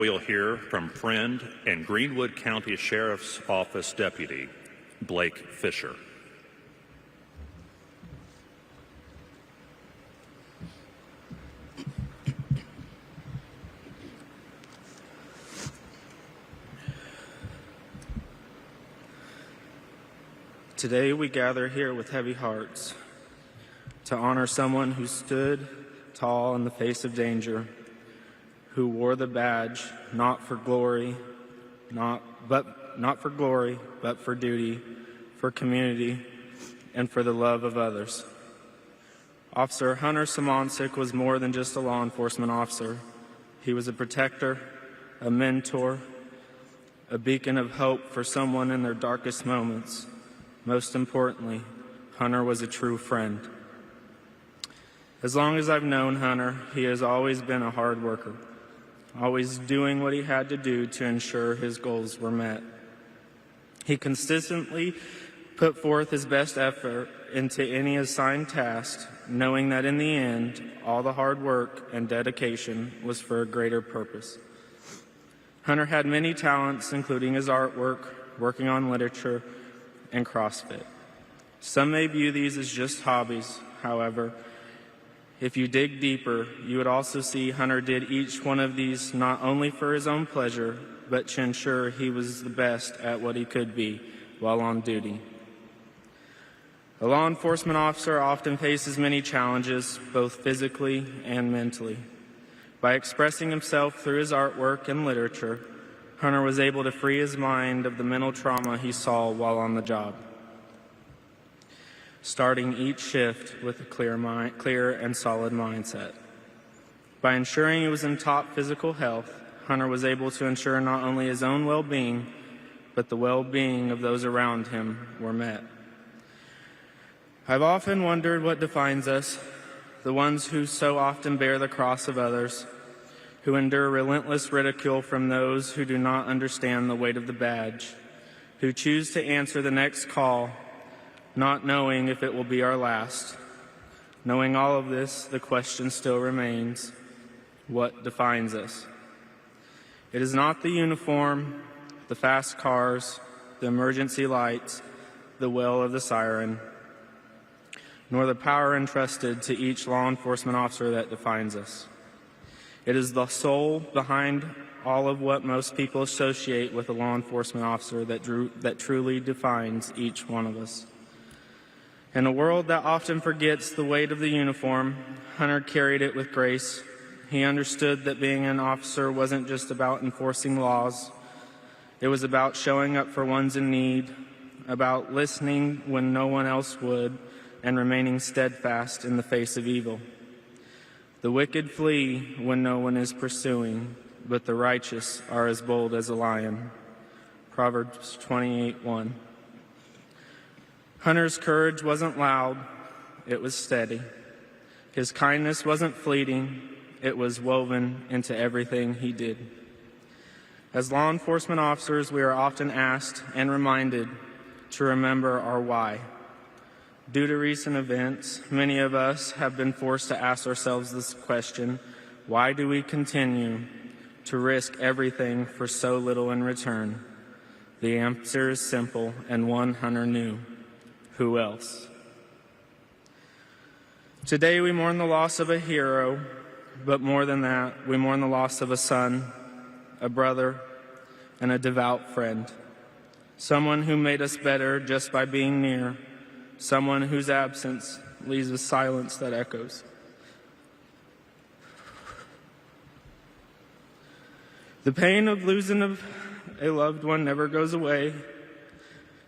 We'll hear from friend and Greenwood County Sheriff's Office Deputy Blake Fisher. Today we gather here with heavy hearts to honor someone who stood tall in the face of danger, who wore the badge not for glory, but for duty, for community, and for the love of others. Officer Hunter Simoncic was more than just a law enforcement officer. He was a protector, a mentor, a beacon of hope for someone in their darkest moments. Most importantly, Hunter was a true friend. As long as I've known Hunter, he has always been a hard worker, always doing what he had to do to ensure his goals were met. He consistently put forth his best effort into any assigned task, knowing that in the end, all the hard work and dedication was for a greater purpose. Hunter had many talents, including his artwork, working on literature, and CrossFit. Some may view these as just hobbies. However, if you dig deeper, you would also see Hunter did each one of these not only for his own pleasure, but to ensure he was the best at what he could be while on duty. A law enforcement officer often faces many challenges, both physically and mentally. By expressing himself through his artwork and literature, Hunter was able to free his mind of the mental trauma he saw while on the job, starting each shift with a clear and solid mindset. By ensuring he was in top physical health, Hunter was able to ensure not only his own well-being, but the well-being of those around him were met. I've often wondered what defines us, the ones who so often bear the cross of others, who endure relentless ridicule from those who do not understand the weight of the badge, who choose to answer the next call, not knowing if it will be our last. Knowing all of this, the question still remains, what defines us? It is not the uniform, the fast cars, the emergency lights, the wail of the siren, nor the power entrusted to each law enforcement officer that defines us. It is the soul behind all of what most people associate with a law enforcement officer that truly defines each one of us. In a world that often forgets the weight of the uniform, Hunter carried it with grace. He understood that being an officer wasn't just about enforcing laws. It was about showing up for ones in need, about listening when no one else would, and remaining steadfast in the face of evil. The wicked flee when no one is pursuing, but the righteous are as bold as a lion. Proverbs 28:1. Hunter's courage wasn't loud, it was steady. His kindness wasn't fleeting, it was woven into everything he did. As law enforcement officers, we are often asked and reminded to remember our why. Due to recent events, many of us have been forced to ask ourselves this question: why do we continue to risk everything for so little in return? The answer is simple, and one Hunter knew: who else? Today we mourn the loss of a hero, but more than that, we mourn the loss of a son, a brother, and a devout friend. Someone who made us better just by being near. Someone whose absence leaves a silence that echoes. The pain of losing a loved one never goes away,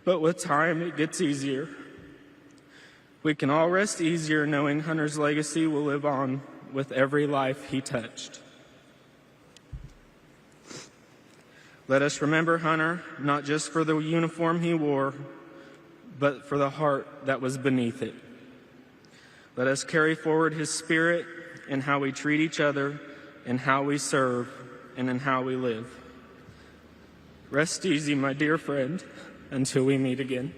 but with time it gets easier. We can all rest easier knowing Hunter's legacy will live on with every life he touched. Let us remember Hunter, not just for the uniform he wore, but for the heart that was beneath it. Let us carry forward his spirit in how we treat each other, in how we serve, and in how we live. Rest easy, my dear friend, until we meet again.